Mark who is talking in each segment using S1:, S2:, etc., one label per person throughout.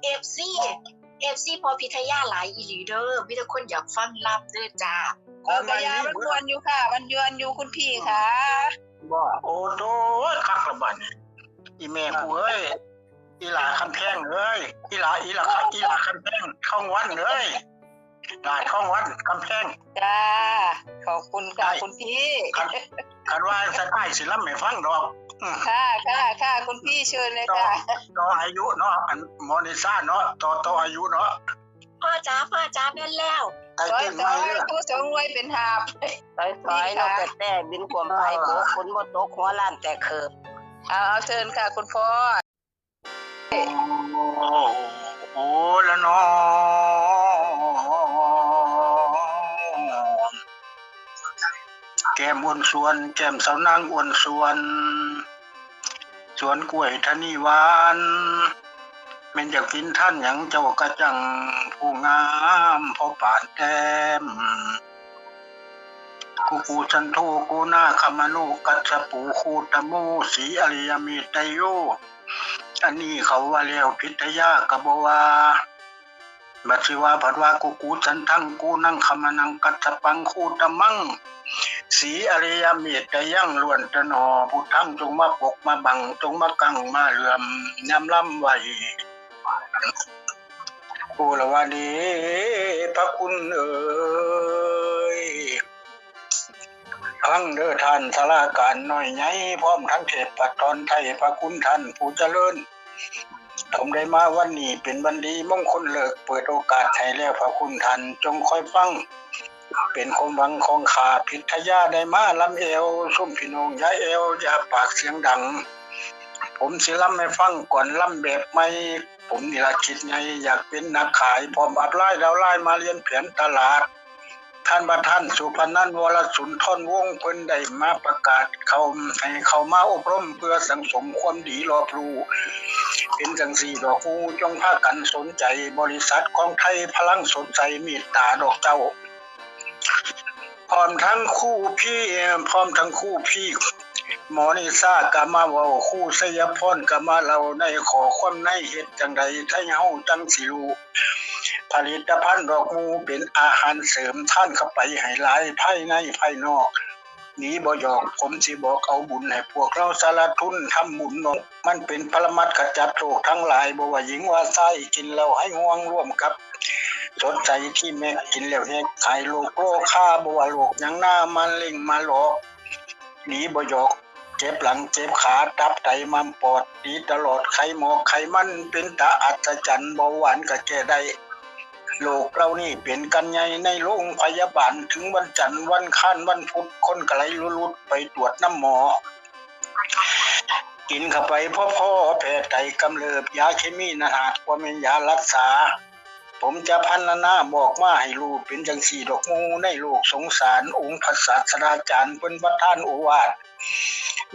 S1: เอฟซีเอฟซีพอพิทยาหลายอีหลีเด้อมีแต่คนอยากฟังล่ำเด้อจ้า
S2: กระยามันยวนอยู่ค่ะมันยวนอยู่คุณพี่ค่ะ
S3: บ่โอ้โตคักละบัดนี่อีแม่กูเอ้ยอีหลาคำแพงเอ้ยอีหลาคำแพงข้องวันเอ้ยหลาข้องวันคำแพง
S2: จ้าขอบคุณค่ะคุณพี่
S3: คันว่าสักอ้ายสิล่ำให้ฟังดอก
S2: ค่ะคุณพี่เชิญเลยค่ะ
S3: ต่ออายุเนาะอันมอนิซ่าเนาะต่ออายุเนาะ
S1: พ่อจ้าแม่นแล้ว
S2: ถอยผู้สูงวัยเป็นหาบ
S4: ถอยนกกระแตบินความไปโบกคนบ่ตกหัวล้านแต่เคิบ
S2: เอาเชิญค่ะคุณพ่อ
S3: โอ้ละเนาะแก้มอ้วนสวนแก้มสาวนางอ้วนสวนสวนกล้วยธนีหวานแม่นอยากกินท่านหยังเจ้ากะจังผู้งามพอปานแต้มกูจันโทกูนาคมโนกัจจปูคูตโมสีอริยมิตโยอันนี้เขาว่าแล้วพิทยากะบ่ว่าบัดสิว่าผัดว่ากูจันทังกูนั่งคมนังกัจจปังคูตมังสีอริยเมตยังล้วนตนอผู้ทั้งจงมาปกมาบังจงมากังมาเหลื่อมยำล่ำไว้กูละว่านี้พระคุณเอ๋ยฟังเด้อท่านสาราการน้อยใหญ่พร้อมทั้งเทพปัตตอนไทยพระคุณท่านผู้เจริญผมได้มาวันนี้เป็นวันดีมงคลเลิกเปิดโอกาสให้แล้วพระคุณท่านจงคอยฟังเป็นความหวังของข้าพิทยาได้มาลำเอวซุ่มพี่น้องย้ายเอวอย่าปากเสียงดังผมสิลำให้ฟังก่อนลำแบบไม่ผมนี่ละคิดไงอยากเป็นนักขายพร้อมอัพไลน์ดาวไลน์มาเรียนเพียนตลาดท่านประธานสุพนันท์วรสุนทรวงศ์เพิ่นได้มาประกาศให้เขามาอบรมเพื่อสังสมความดีรอพลูเป็นจังสี่ดอกฮูจงพากันสนใจบริษัทของไทยพลังสนใจมีตาดอกเจ้าพร้อมทั้งคู่พี่หมอนิซ่ากะมาเว้าคู่สยพรกะมาเราในขอความในเฮ็ดจังใดไทยเฮาจังสิรู้ผลิตภัณฑ์ดอกมูเป็นอาหารเสริมท่านเข้าไปให้หลายภายในภายนอกนี้บ่หยอกผมสิบอกเอาบุญให้พวกเราสารทุนทำบุญเนาะมันเป็นปรมัตถ์ขจัดโรคทั้งหลายบ่ว่าหญิงว่าชายกินแล้วให้ง่วงร่วมกับสนใจที่แม่กินแล้วแฮกขายโรคค่าบ่ว่าโรคหยังหน้ามันเล็งมาหลอกนี้บ่หยอกเจ็บหลังเจ็บขาตับไตม้ำปอดดีตลอดไขหมอกไขมันเป็นตาอัศจรรย์เบาหวานก็แก้ได้โลกเรานี่เป็นกันใหญ่ในโรงพยาบาลถึงวันจันทร์วันค้านวันพุธคนก็ไหลลุดไปตรวจน้ำหมอกินเข้าไปพ่อแผลไตกำเริบยาเคมีนะฮะว่าเป็นยารักษาผมจะพันนาบอกมาให้รู้เป็นจังสี่ดอกมูในโลกสงสารองค์พระศาสดาจารย์เป็นประธานโอวาท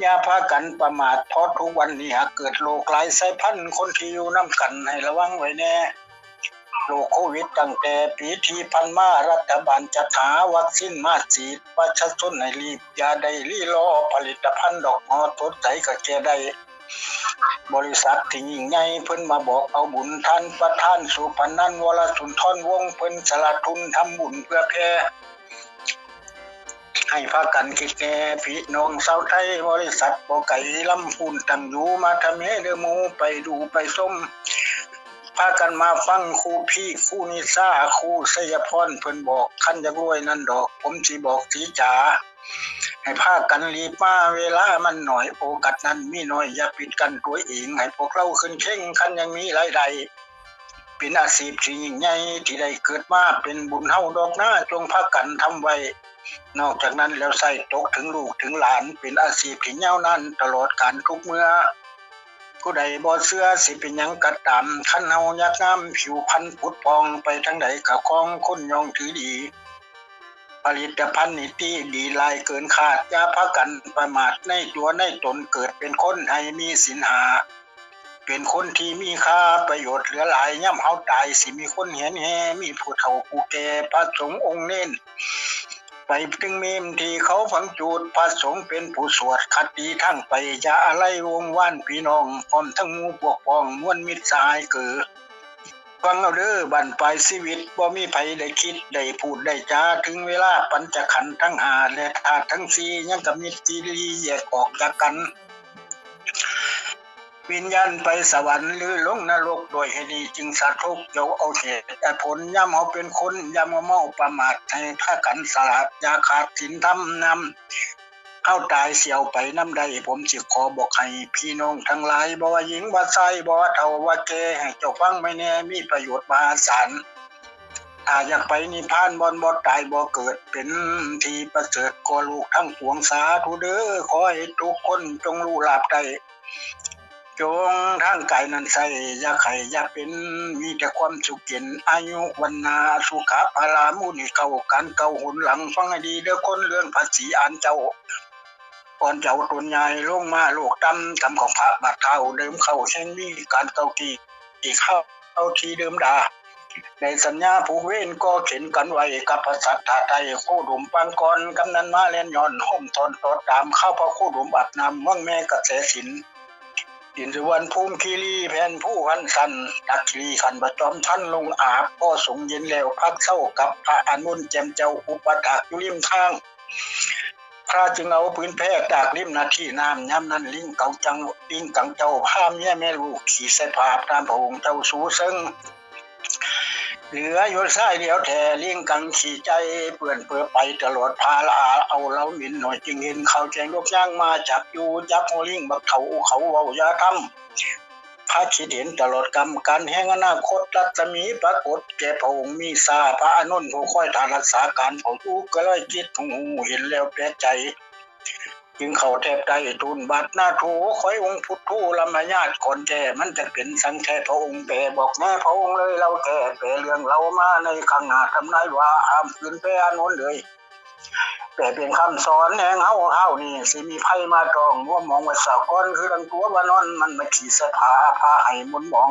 S3: อย่าพากันประมาทเพราะทุกวันนี้หากเกิดโรคหลายสายพันธุ์คนที่อยู่น้ำกันให้ระวังไว้แน่โรคโควิดตั้งแต่ปีที่ผ่านมารัฐบาลจัดหาวัคซีนมาฉีดประชาชนให้รีบอย่าได้รีรอผลิตภัณฑ์ดอกหอทดใจก็แก้ได้บริษัทที่ยิ่งใหญ่เพิ่นมาบอกเอาบุญท่านประธานสุพนันท์วรสุนทรวงศ์เพิ่นสละทุนทำบุญเพื่อแผ่ให้พากันคิดแก่พี่น้องชาวไทยบริษัทบ่ไก่ลำพูนตั้งอยู่มาทำให้เด้อหมู่ไปดูไปชมพากันมาฟังครูพี่ครูนิซ่าครูสยพรเพิ่นบอกคันอยากรวยนั่นดอกผมสิบอกสีจ๋าให้พากันรีบมาเวลามันหน่อยโอกาสนั้นมีน้อยอย่าปิดกันตัวเองให้พวกเราขึ้นเข่งคันยังมีรายได้เป็นอาชีพที่ยิ่งใหญ่ที่ได้เกิดมาเป็นบุญเฮาดอกหน้าจงพากันทำไว้นอกจากนั้นแล้วใส่ตกถึงลูกถึงหลานเป็นอาชีพที่ยาวนานตลอดกาลทุกเมื่อผู้ใดบ่เชื่อสิเป็นหยังก็ตามคันเฮาอยากงามผิวพรรณผุดพองไปทางใดก็ของคนยองถือดีผลิตภัณฑ์นี่ดีหลายเกินคาดอย่าพากันประมาทในตัวในตนเกิดเป็นคนให้มีศีล5เป็นคนที่มีค่าประโยชน์เหลือหลายย่ำเฮาตายสิมีคนเห็นแฮมีผู้เฒ่าผู้แก่พระสงฆ์องค์เน้นไปถึงเมมที่เขาฝังจูดพระสงฆ์เป็นผู้สวดคติทั้งไปอย่าอะไรวงว่านพี่น้องพร้อมทั้งหมู่พวกพ้องมวลมิตรสหายเกิด ฟังเอาเด้อบั้นปลายชีวิตบ่มีไผได้คิดได้พูดได้จาถึงเวลาปัญจขันธ์ทั้งห้าและธาตุทั้งสี่ยังก็มีจิริแยกออกจากกันวิญญาณไปสวรรค์หรือลงนรกโดยให้ดีจึงสาธุเจ้าเอาเหตุผลย่ำเฮาเป็นคนย่ำเมาประมาทให้พากันสละอย่าขาดศีลธรรมนำเฮาตายเสียวไปนำใดผมสิขอบอกให้พี่น้องทั้งหลายบ่ว่าหญิงว่าชายบ่ว่าเฒ่าว่าแก่ให้เจ้าฟังไว้แน่มีประโยชน์มหาศาลถ้าอยากไปนิพพานบ่ตายบ่เกิดเป็นที่ประเสริฐก็ลูกทั้งปวงสาธุเด้อขอให้ทุกคนจงรู้ลาภได้จงทางกายนั้นใส่อย่าไข่อย่าเป็นมีแต่ความสุขเย็นอายุวันนาสุขภาลามุนีเก่ากันเก่าหุนหลังฟังให้ดีเด้อคนเรื่องภาษีอ่านเจ้าก่อนเจ้าตุนใหญ่ลงมาโลกดำกรรมของพระบาทเท่าเดิมเข้าแห่งมีการเก่าที่เข้าที่เดิมดาในสัญญาผูกเว้นก็เข็นกันไว้กับพระสัตถะไทยคู่ดุมปังกรกำนันมาเล่นย้อนห่มทนตดตามเข้าพระคู่ดุมบัดนำมั่งแม่กระแสสินอินทวันภูมิคีรีแผ่นผู้วันสันตักคีรีขันประจอมท่านลงอาบก็สงเย็นแล้วพักเศร้ากับพระอนุนแจมเจ้าอุปถากอยู่ริมทางพระจึงเอาปืนแพทย์จากริมนาที่น้ำย้ำนั้นลิงเก่าจังลิงกังเจ้าพาเมียแม่ลูกขี่ใส่ผาตามพระองค์เจ้าสูซึ่งเหลือโยนซ้ายเดียวแท่ลิงกังขี่ใจเปื่อนเปื้อไปตลอดพาลาเอาเล้าหมิ่นหน่อยจึงเห็นเขาแจงลูกย่างมาจับอยู่จับหัวลิงบักเขาเว้ายาทำพระคิดเห็นตลอดกรรมการแห่งอนาคตรัศมีปรากฏแก่พระองค์มีซาพระอนุนผู้ค่อยทานรักษาการเผาทุกก็เลยคิดหูเห็นแล้วแปลกใจจึงเขาแทบใจทูลบัดหน้าถูคอยองค์พุทธูลำมาญาติก่อนแก่มันจะเป็นสังแค่พระองค์แปลบอกแม่พระองค์เลยเราแก่แปลเรื่องเรามาในข้างหน้าทำนายว่าห้ามคืนแปลอนุนเลยแต่เป็นคำสอนแห่งเฮานี่สิมีไพ่มาตรองว่ามองว่าสากลคือดังตัวว่านอนมันมาขี่สถาพาให้มุนมอง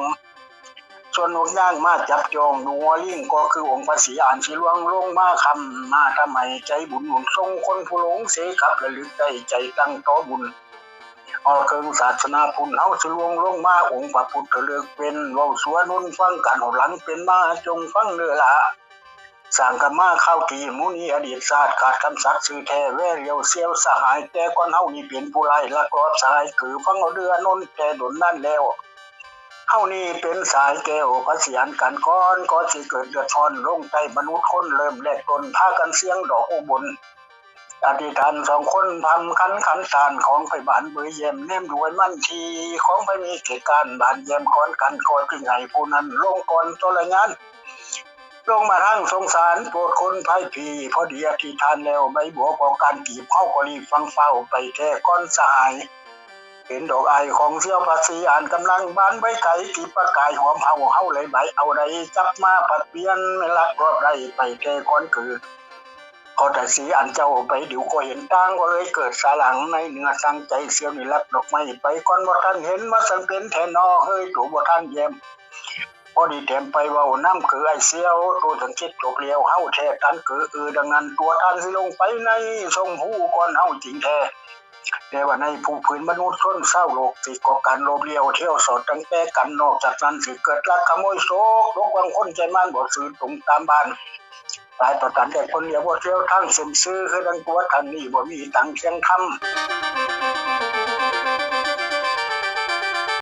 S3: ส่วนนกย่างมาจับจองดูหัวลิงก็คือองค์พระศรีอานสิลวงลงมาคำมาทำไมใจบุญหนุนทรงคนผู้หลงเสกับระลึกได้ใจตั้งต่อบุญออกเครื่องศาสนาพุทธเฮาสิลวงลงมาองค์พระพุทธเลือกเป็นเว้าสัวนุนฟังกันหลังเป็นมาจงฟังเนื้อละสร้างกันมาเข้ากี่มุนีอดีตศาสตร์ขาดคำศักดิ์สื่อแท้แว่เรียวเสียวสหายแต่ก่อนเฮานี่เป็นผู้ไล่ลักลอบสายคือฟังเอาเดือนนแต่ดนนั่นแล้วเฮานี่เป็นสายแก้วพระเสียรกันก้อนก็สิเกิดเดือดร้อนลงใต้มนุษย์คนเริ่มแรกตนพากันเสียงดอกอุบลอธิษฐานสองคนทำขันสานของไปบานเบยเยี่ยมแนมรวยมั่นทีของไปมีเกิดการบานเยี่ยมก้อนกันคอยจึงให้ผู้นั้นลงก่อนตัวละงานลงมาทั้งสงสารโปรดคนไพ่ผีพอดีอธิษฐานแล้วใบบัวของการกีบเข้าก็รีบฟังเฝ้าไปแค่ก้อนสายเห็นดอกไอของเสี้ยวภาษีอ่านกำลังบานใบไก่กีบประกายหอมเฮาเลยใบเอาใดจับมาปัดเปลี่ยนลักรอบใดไปแค่ก้อนคือก็แต่สีอ่านเจ้าไปดิวก็เห็นตั้งก็เลยเกิดสาหลังในเนื้อสังใจเสี้ยวนี่รับดอกไม้ไปก้อนว่าท่านเห็นมาสังเป็นแทนนอเฮ้ยตัวบ่ท่านเยี่ยมพอดีแถมไปว่าน้ำคือไอเสียวตัวสังเกตจบเลี้ยวเฮาแท้ท่านคือดังนั้นตัวท่านสิลงไปในทรงผู้ก่อนเฮาจริงแท้แต่ว่าในผู้พื้นมนุษย์ชนเศร้าโลกสิก่อการโลภเลี้ยวเที่ยวสอดตั้งแต่กันนอกจากนั้นสิเกิดลักขโมยโศกลกบางคนใจมันบ่ซื้อตรงตามบ้านหลายประการแต่คนเดียวบ่เที่ยวทั้งเส้นซื้อคือดังตัวท่านนี่บ่มีตังเชียงธรรม